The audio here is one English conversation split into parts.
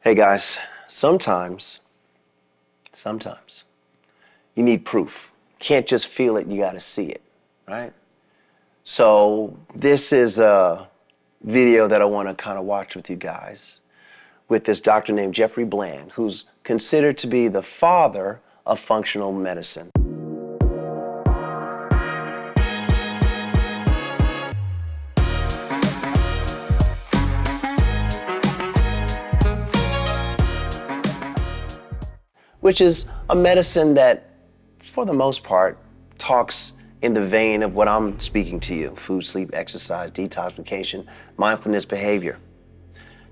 Hey guys, sometimes you need proof. Can't just feel it, you gotta see it, right? So this is a video that I wanna kind of watch with you guys with this doctor named Jeffrey Bland, who's considered to be the father of functional medicine. Which is a medicine that, for the most part, talks in the vein of what I'm speaking to you: food, sleep, exercise, detoxification, mindfulness, behavior.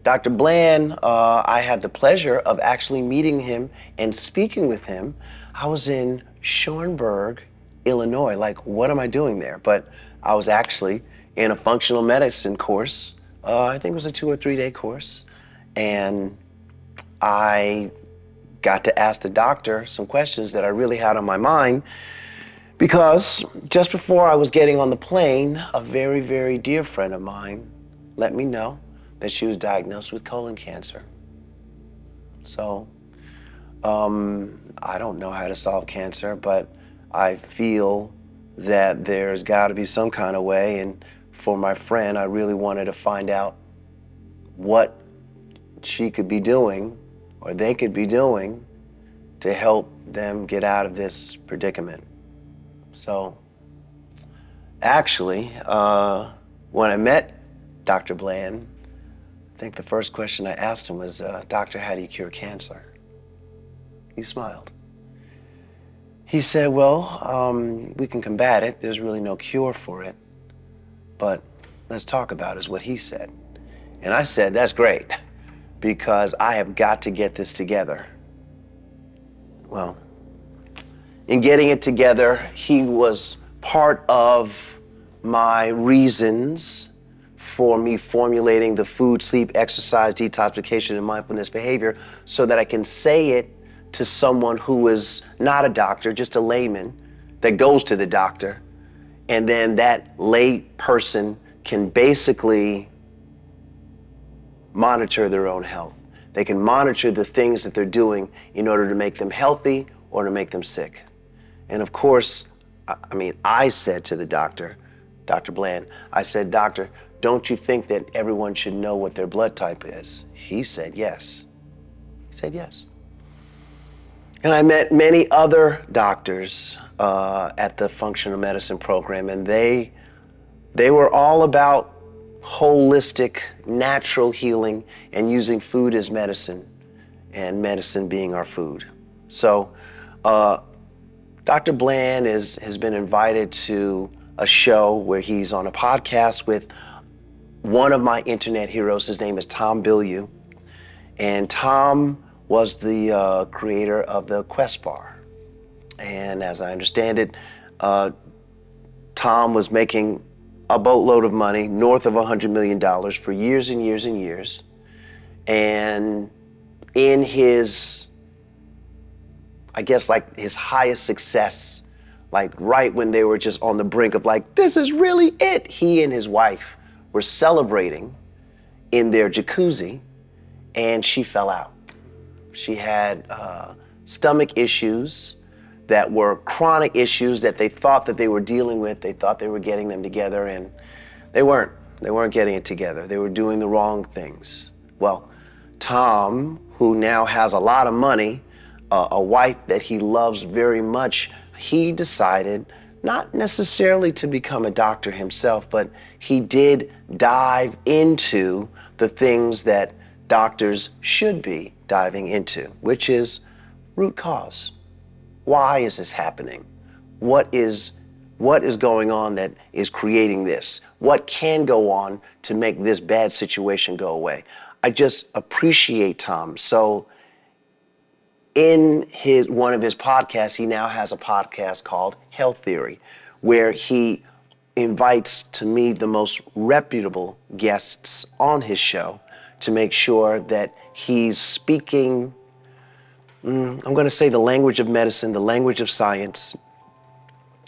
Dr. Bland, I had the pleasure of actually meeting him and speaking with him. I was in Schaumburg, Illinois. Like, what am I doing there? But I was actually in a functional medicine course. I think it was a 2 or 3 day course. And I got to ask the doctor some questions that I really had on my mind, because just before I was getting on the plane, a very, very dear friend of mine let me know that she was diagnosed with colon cancer. So, I don't know how to solve cancer, but I feel that there's got to be some kind of way. And for my friend, I really wanted to find out what she could be doing, or they could be doing, to help them get out of this predicament. So actually, when I met Dr. Bland, I think the first question I asked him was, Doctor, how do you cure cancer? He smiled. He said, well, we can combat it. There's really no cure for it, but let's talk about it, is what he said. And I said, that's great, because I have got to get this together. Well, in getting it together, he was part of my reasons for me formulating the food, sleep, exercise, detoxification, and mindfulness behavior, so that I can say it to someone who is not a doctor, just a layman that goes to the doctor. And then that lay person can basically monitor their own health. They can monitor the things that they're doing in order to make them healthy or to make them sick. And of course, I said to the doctor, Dr. Bland, I said, Doctor, don't you think that everyone should know what their blood type is? He said yes. He said yes. And I met many other doctors at the functional medicine program, and they were all about holistic, natural healing and using food as medicine, and medicine being our food. So Dr. Bland has been invited to a show where he's on a podcast with one of my internet heroes. His name is Bilyeu. And Tom was the creator of the Quest bar. And as I understand it, Tom was making a boatload of money, north of $100 million, for years and years and years. And in his, I guess, like his highest success, like right when they were just on the brink of like, this is really it, he and his wife were celebrating in their jacuzzi, and she fell out. She had stomach issues that were chronic issues that they thought that they were dealing with. They thought they were getting them together, and they weren't. They weren't getting it together. They were doing the wrong things. Well, Tom, who now has a lot of money, a wife that he loves very much, he decided not necessarily to become a doctor himself, but he did dive into the things that doctors should be diving into, which is root cause. Why is this happening? What is going on that is creating this? What can go on to make this bad situation go away? I just appreciate Tom. So in one of his podcasts, he now has a podcast called Health Theory, where he invites to me the most reputable guests on his show to make sure that he's speaking, I'm going to say, the language of medicine, the language of science,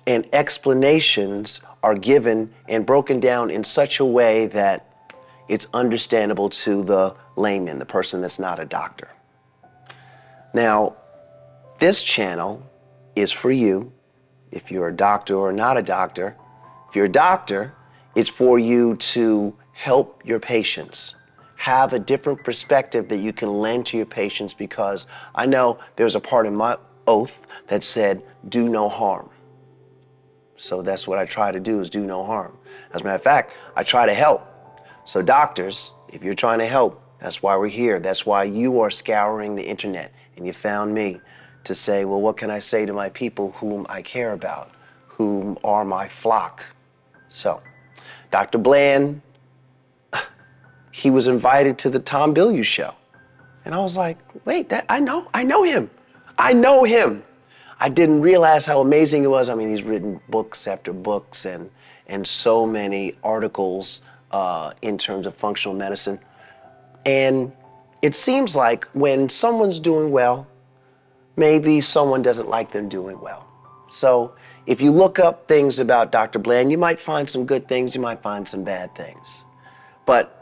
and explanations are given and broken down in such a way that it's understandable to the layman, the person that's not a doctor. Now, this channel is for you, if you're a doctor or not a doctor. If you're a doctor, it's for you to help your patients, have a different perspective that you can lend to your patients, because I know there's a part in my oath that said, do no harm. So that's what I try to do, is do no harm. As a matter of fact, I try to help. So doctors, if you're trying to help, that's why we're here. That's why you are scouring the internet and you found me to say, well, what can I say to my people whom I care about, whom are my flock? So, Dr. Bland, he was invited to the Tom Bilyeu show. And I was like, wait, I know him. I know him. I didn't realize how amazing it was. I mean, he's written books after books and so many articles in terms of functional medicine. And it seems like when someone's doing well, maybe someone doesn't like them doing well. So if you look up things about Dr. Bland, you might find some good things, you might find some bad things. But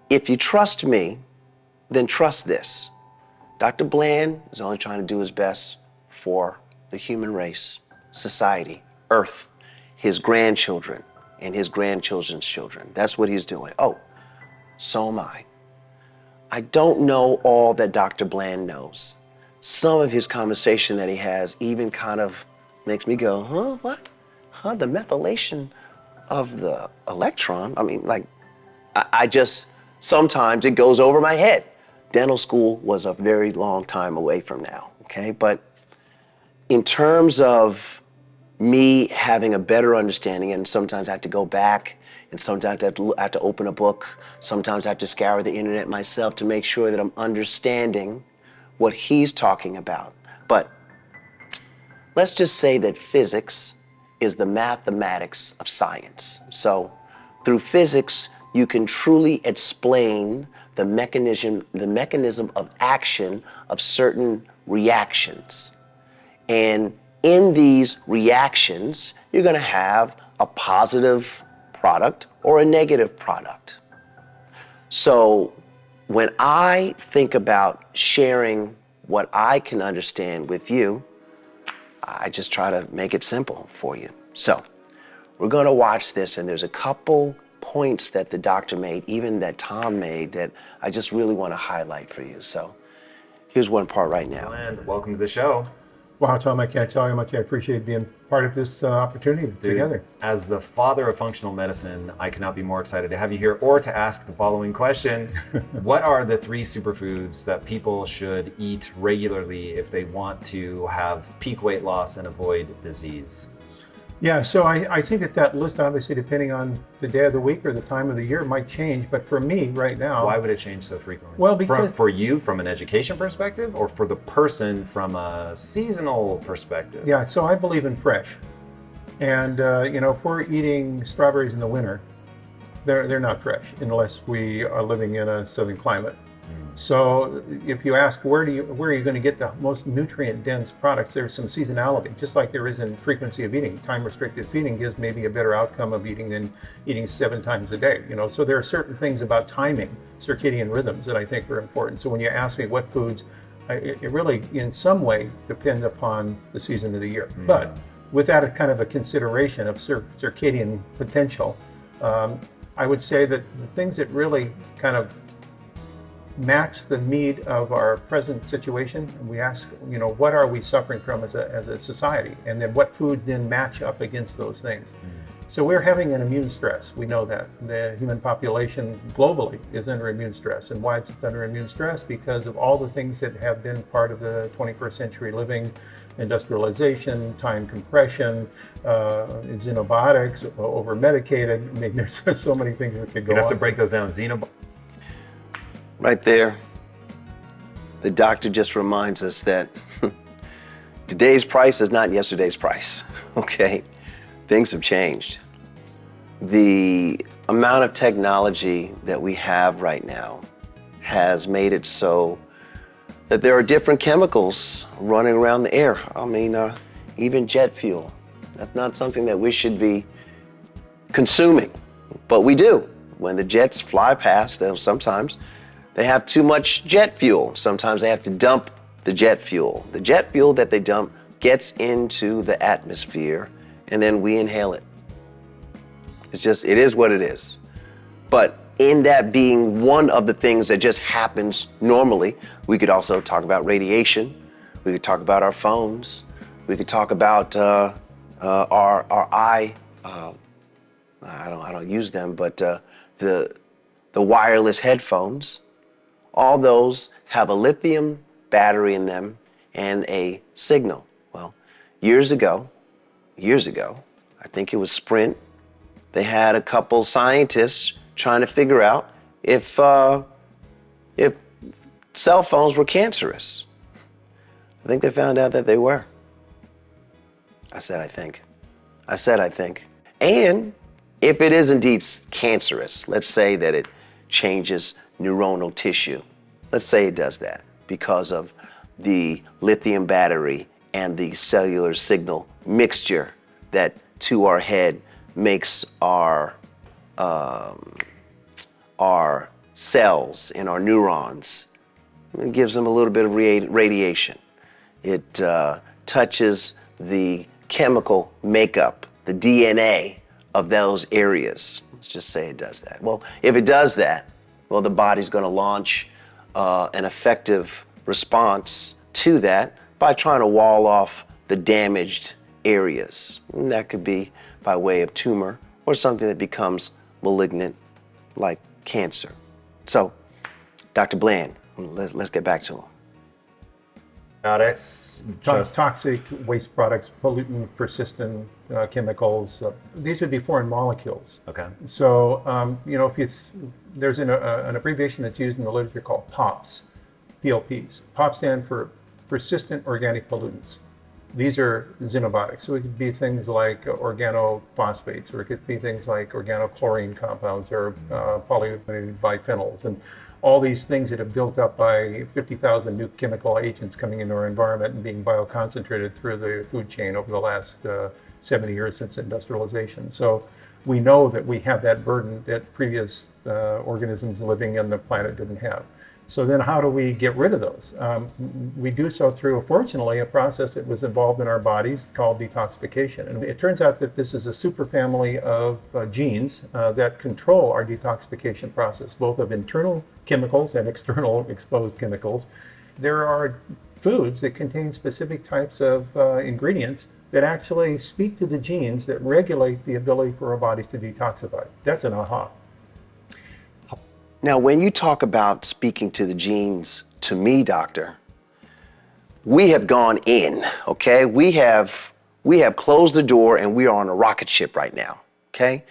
if you trust me, then trust this. Dr. Bland is only trying to do his best for the human race, society, Earth, his grandchildren, and his grandchildren's children. That's what he's doing. Oh, so am I. I don't know all that Dr. Bland knows. Some of his conversation that he has even kind of makes me go, huh, what? Huh, the methylation of the electron? I mean, like, I just, sometimes it goes over my head. Dental school was a very long time away from now, okay? But in terms of me having a better understanding, and sometimes I have to go back, and sometimes I have to open a book, sometimes I have to scour the internet myself to make sure that I'm understanding what he's talking about. But let's just say that physics is the mathematics of science. So through physics, you can truly explain the mechanism of action of certain reactions. And in these reactions, you're going to have a positive product or a negative product. So when I think about sharing what I can understand with you, I just try to make it simple for you. So we're going to watch this, and there's a couple points that the doctor made, even that Tom made, that I just really want to highlight for you. So here's one part right now. And welcome to the show. Wow, Tom, I can't tell you how much I appreciate being part of this opportunity together. As the father of functional medicine, I cannot be more excited to have you here or to ask the following question. What are the 3 superfoods that people should eat regularly if they want to have peak weight loss and avoid disease? Yeah, so I think that list, obviously, depending on the day of the week or the time of the year, might change. But for me right now... Why would it change so frequently? Well, because... For you from an education perspective, or for the person from a seasonal perspective? Yeah, so I believe in fresh. And, if we're eating strawberries in the winter, they're not fresh unless we are living in a southern climate. So if you ask where are you going to get the most nutrient dense products, there's some seasonality, just like there is in frequency of eating. Time restricted feeding gives maybe a better outcome of eating than eating 7 times a day. So there are certain things about timing, circadian rhythms, that I think are important. So when you ask me what foods, it really in some way depends upon the season of the year. But with that kind of a consideration of circadian potential, I would say that the things that really kind of match the need of our present situation, and we ask, what are we suffering from as a society, and then what foods then match up against those things. So we're having an immune stress. We know that the human population globally is under immune stress. And why it's under immune stress? Because of all the things that have been part of the 21st century living: industrialization, time compression, xenobiotics, over medicated. I mean, there's so many things that could go on. You'd have to break those down. Right there, the doctor just reminds us that today's price is not yesterday's price, okay? Things have changed. The amount of technology that we have right now has made it so that there are different chemicals running around the air. I mean, even jet fuel. That's not something that we should be consuming, but we do. When the jets fly past, they'll sometimes They have too much jet fuel. Sometimes they have to dump the jet fuel. The jet fuel that they dump gets into the atmosphere, and then we inhale it. It is what it is. But in that being one of the things that just happens normally, we could also talk about radiation. We could talk about our phones. We could talk about our eye. I don't use them, but the wireless headphones. All those have a lithium battery in them and a signal. Well, years ago, I think it was Sprint, they had a couple scientists trying to figure out if cell phones were cancerous. I think they found out that they were. I said I think. And if it is indeed cancerous, let's say that it changes neuronal tissue. Let's say it does that because of the lithium battery and the cellular signal mixture that to our head makes our cells and our neurons. It gives them a little bit of radiation. It touches the chemical makeup, the DNA of those areas. Let's just say it does that. Well, if it does that, well, the body's going to launch an effective response to that by trying to wall off the damaged areas. And that could be by way of tumor or something that becomes malignant, like cancer. So, Dr. Bland, let's get back to him. Products, Toxic waste products, pollutant, persistent chemicals. These would be foreign molecules. Okay. So, there's an abbreviation that's used in the literature called POPs, PLPs. POPs stand for persistent organic pollutants. These are xenobiotics. So it could be things like organophosphates, or it could be things like organochlorine compounds or polybiphenyls. And all these things that have built up by 50,000 new chemical agents coming into our environment and being bioconcentrated through the food chain over the last 70 years since industrialization. So we know that we have that burden that previous organisms living on the planet didn't have. So then how do we get rid of those? We do so through, fortunately, a process that was involved in our bodies called detoxification. And it turns out that this is a superfamily of genes that control our detoxification process, both of internal chemicals and external exposed chemicals. There are foods that contain specific types of ingredients that actually speak to the genes that regulate the ability for our bodies to detoxify. That's an aha. Now, when you talk about speaking to the genes, to me, doctor, we have gone in, okay? We have closed the door and we are on a rocket ship right now, okay?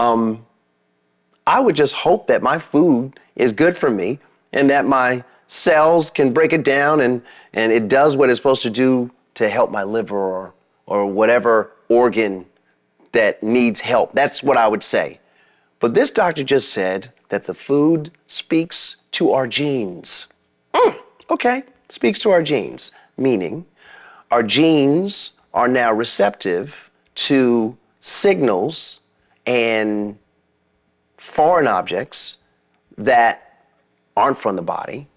I would just hope that my food is good for me and that my cells can break it down and it does what it's supposed to do to help my liver or whatever organ that needs help. That's what I would say. But this doctor just said that the food speaks to our genes. Okay, speaks to our genes, meaning our genes are now receptive to signals and foreign objects that aren't from the body.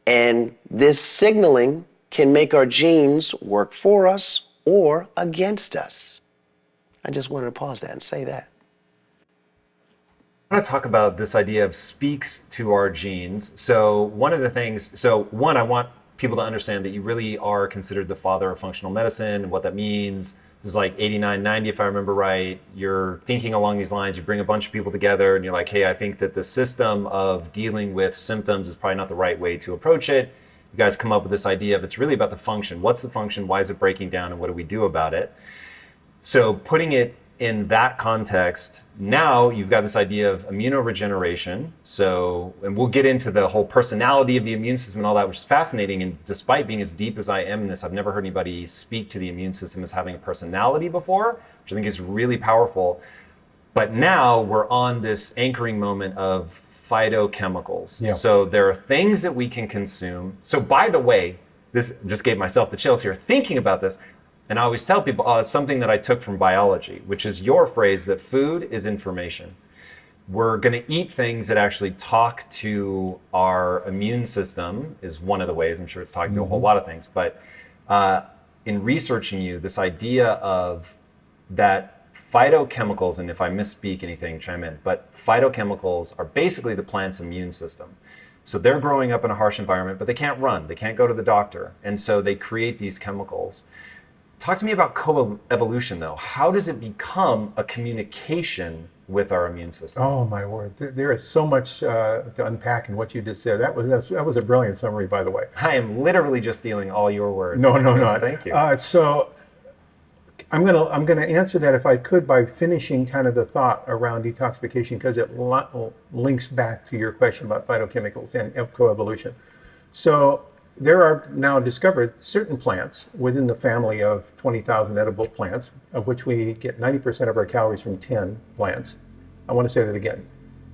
And this signaling can make our genes work for us or against us. I just wanted to pause that and say that. I want to talk about this idea of speaks to our genes. So one of the things, I want people to understand that you really are considered the father of functional medicine and what that means. This is like 89, 90, if I remember right. You're thinking along these lines, you bring a bunch of people together and you're like, hey, I think that the system of dealing with symptoms is probably not the right way to approach it. You guys come up with this idea of it's really about the function. What's the function? Why is it breaking down? And what do we do about it? So putting it in that context, now you've got this idea of immunoregeneration. So, and we'll get into the whole personality of the immune system and all that, which is fascinating. And despite being as deep as I am in this, I've never heard anybody speak to the immune system as having a personality before, which I think is really powerful. But now we're on this anchoring moment of phytochemicals. Yeah. So there are things that we can consume. So by the way, this just gave myself the chills here thinking about this. And I always tell people, it's something that I took from biology, which is your phrase that food is information. we're going to eat things that actually talk to our immune system is one of the ways. I'm sure it's talking to a whole lot of things. But in researching you, this idea of that phytochemicals, and if I misspeak anything, chime in, but phytochemicals are basically the plant's immune system. So they're growing up in a harsh environment, but they can't run, they can't go to the doctor. And so they create these chemicals. Talk to me about coevolution, though. How does it become a communication with our immune system? Oh my word! There is so much to unpack in what you just said. That was a brilliant summary, by the way. I am literally just stealing all your words. No, not. Thank you. So I'm gonna answer that if I could by finishing kind of the thought around detoxification, because it links back to your question about phytochemicals and coevolution. So there are now discovered certain plants within the family of 20,000 edible plants, of which we get 90% of our calories from 10 plants. I want to say that again.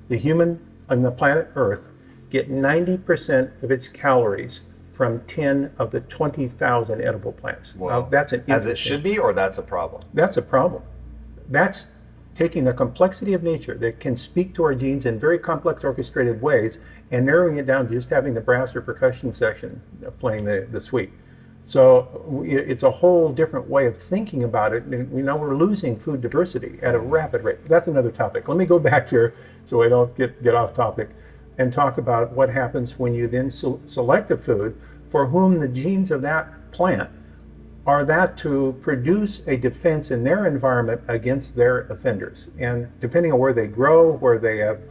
The human on the planet Earth get 90% of its calories from 10 of the 20,000 edible plants. Whoa. Now, that's an As it should be, or that's a problem? That's a problem. That's taking the complexity of nature that can speak to our genes in very complex orchestrated ways and narrowing it down to just having the brass or percussion section playing the suite. So it's a whole different way of thinking about it. And we know we're losing food diversity at a rapid rate. That's another topic. Let me go back here so I don't get off topic and talk about what happens when you then select a food for whom the genes of that plant are that to produce a defense in their environment against their offenders. And depending on where they grow, where they have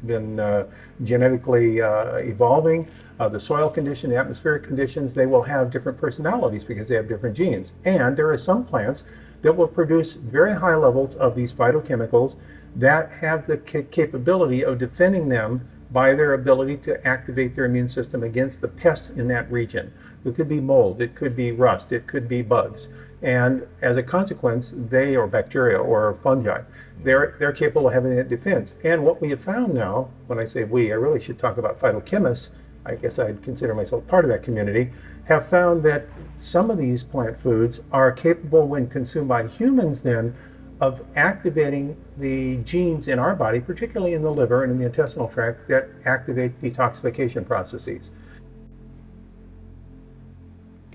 been genetically evolving, the soil condition, the atmospheric conditions, they will have different personalities because they have different genes. And there are some plants that will produce very high levels of these phytochemicals that have the capability of defending them by their ability to activate their immune system against the pests in that region. It could be mold, it could be rust, it could be bugs. And as a consequence, they, or bacteria or fungi, they're capable of having that defense. And what we have found now, when I say we, I really should talk about phytochemists, I guess I'd consider myself part of that community, have found that some of these plant foods are capable, when consumed by humans then, of activating the genes in our body, particularly in the liver and in the intestinal tract, that activate detoxification processes.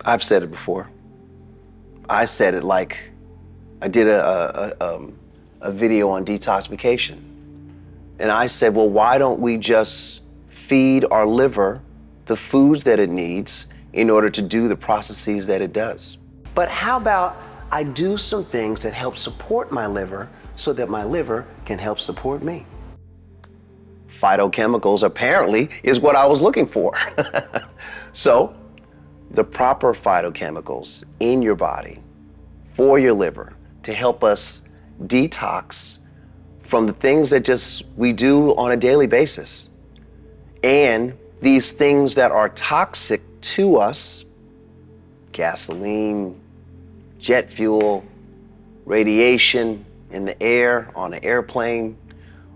I've said it before. I said it like I did a video on detoxification. And I said, well, why don't we just feed our liver the foods that it needs in order to do the processes that it does? But how about I do some things that help support my liver so that my liver can help support me? Phytochemicals apparently is what I was looking for. So the proper phytochemicals in your body for your liver to help us detox from the things that just we do on a daily basis. And these things that are toxic to us, gasoline, jet fuel, radiation in the air, on an airplane,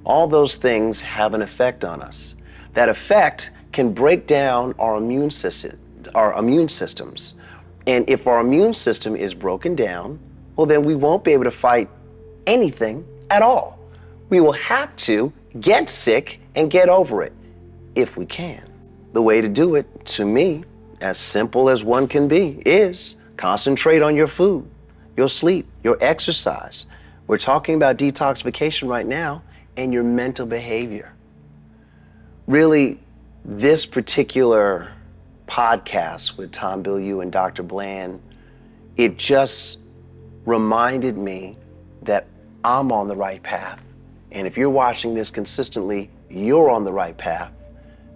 all those things have an effect on us. That effect can break down our immune systems. And if our immune system is broken down, well, then we won't be able to fight anything at all. We will have to get sick and get over it if we can. The way to do it, to me, as simple as one can be, is concentrate on your food, your sleep, your exercise. We're talking about detoxification right now, and your mental behavior. Really, this particular podcast with Tom Bilyeu and Dr. Bland, it just reminded me that I'm on the right path. And if you're watching this consistently, you're on the right path,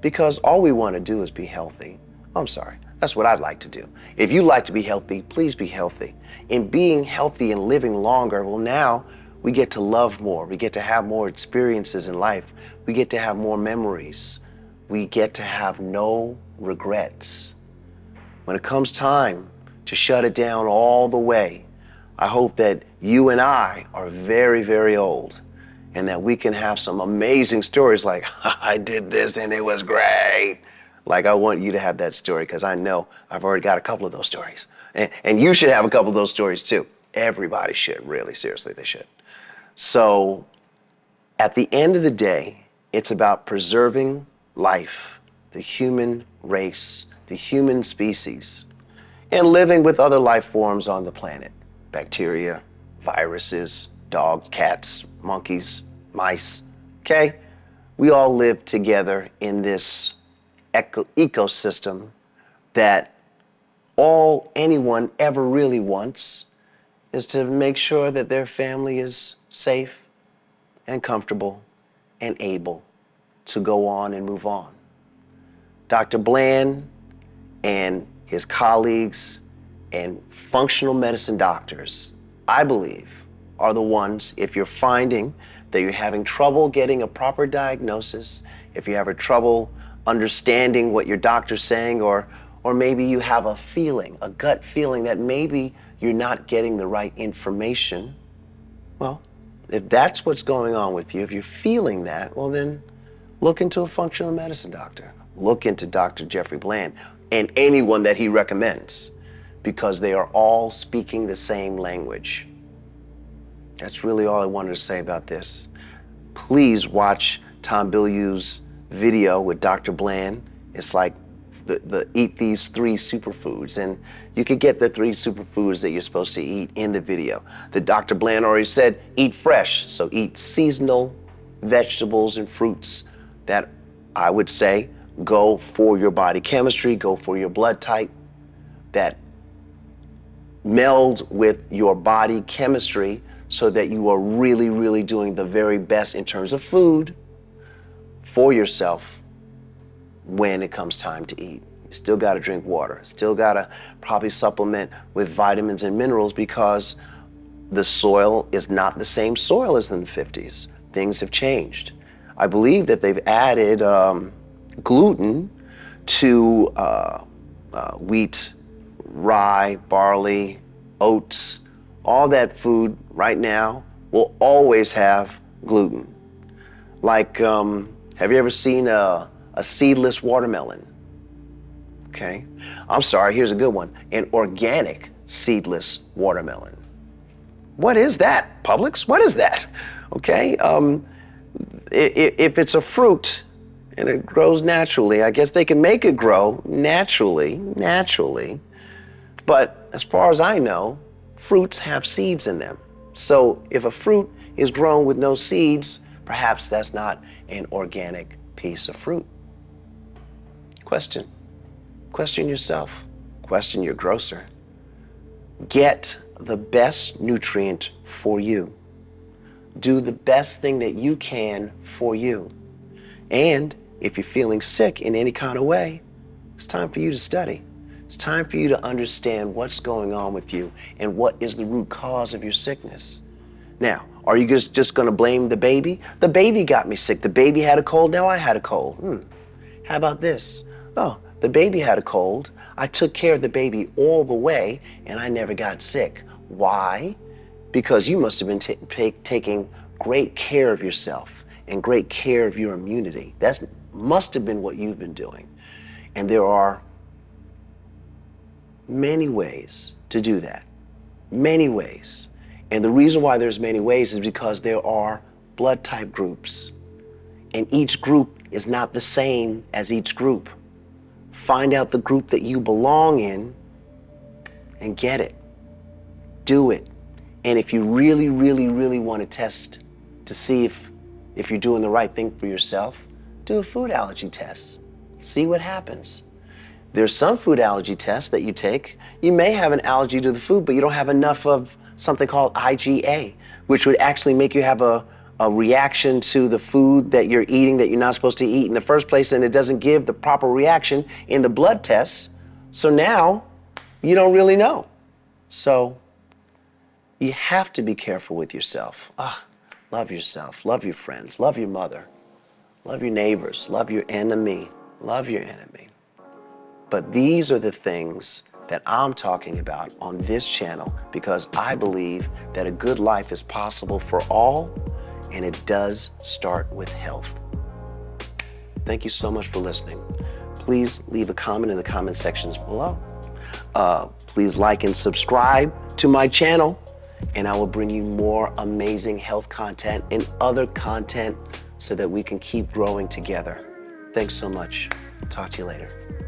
because all we want to do is be healthy. I'm sorry, that's what I'd like to do. If you like to be healthy, please be healthy. In being healthy and living longer, well, now we get to love more. We get to have more experiences in life. We get to have more memories. We get to have no regrets. When it comes time to shut it down all the way, I hope that you and I are very, very old, and that we can have some amazing stories like, I did this and it was great. Like, I want you to have that story, because I know I've already got a couple of those stories. And you should have a couple of those stories too. Everybody should, really, seriously, they should. So At the end of the day, it's about preserving life, the human race, the human species, and living with other life forms on the planet. Bacteria, viruses, dogs, cats, monkeys, mice, okay? We all live together in this ecosystem that all anyone ever really wants is to make sure that their family is safe and comfortable and able to go on and move on. Dr. Bland and his colleagues and functional medicine doctors, I believe, are the ones, if you're finding that you're having trouble getting a proper diagnosis, if you're having trouble understanding what your doctor's saying, or maybe you have a feeling, a gut feeling that maybe you're not getting the right information, well, if that's what's going on with you, if you're feeling that, well then look into a functional medicine doctor. Look into Dr. Jeffrey Bland and anyone that he recommends, because they are all speaking the same language. That's really all I wanted to say about this. Please watch Tom Bilyeu's video with Dr. Bland. It's like the eat these 3 superfoods, and you could get the 3 superfoods that you're supposed to eat in the video. The Dr. Bland already said eat fresh, so eat seasonal vegetables and fruits that I would say go for your body chemistry, go for your blood type, that meld with your body chemistry so that you are really, really doing the very best in terms of food for yourself when it comes time to eat. You still got to drink water, still got to probably supplement with vitamins and minerals, because the soil is not the same soil as in the 50s. Things have changed. I believe that they've added gluten to wheat, rye, barley, oats. All that food right now will always have gluten. Like, have you ever seen a seedless watermelon? Okay, I'm sorry, here's a good one. An organic seedless watermelon. What is that, Publix? What is that? Okay, if it's a fruit and it grows naturally, I guess they can make it grow naturally. But as far as I know, fruits have seeds in them. So if a fruit is grown with no seeds, perhaps that's not an organic piece of fruit. Question yourself. Question your grocer. Get the best nutrient for you. Do the best thing that you can for you. And if you're feeling sick in any kind of way, it's time for you to study. It's time for you to understand what's going on with you and what is the root cause of your sickness. Now, are you just going to blame the baby? The baby got me sick. The baby had a cold, now I had a cold. How about this? Oh, the baby had a cold. I took care of the baby all the way and I never got sick. Why? Because you must have been taking great care of yourself and great care of your immunity. That must have been what you've been doing. And there are many ways to do that. Many ways. And the reason why there's many ways is because there are blood type groups. And each group is not the same as each group. Find out the group that you belong in and get it. Do it. And if you really, really, really want to test to see if you're doing the right thing for yourself, do a food allergy test. See what happens. There's some food allergy tests that you take. You may have an allergy to the food, but you don't have enough of something called IgA, which would actually make you have a reaction to the food that you're eating that you're not supposed to eat in the first place, and it doesn't give the proper reaction in the blood test. So now you don't really know. So you have to be careful with yourself. Love yourself, love your friends, love your mother, love your neighbors, love your enemy, love your enemy. But these are the things that I'm talking about on this channel, because I believe that a good life is possible for all, and it does start with health. Thank you so much for listening. Please leave a comment in the comment sections below. Please like and subscribe to my channel. and I will bring you more amazing health content and other content so that we can keep growing together. Thanks so much. Talk to you later.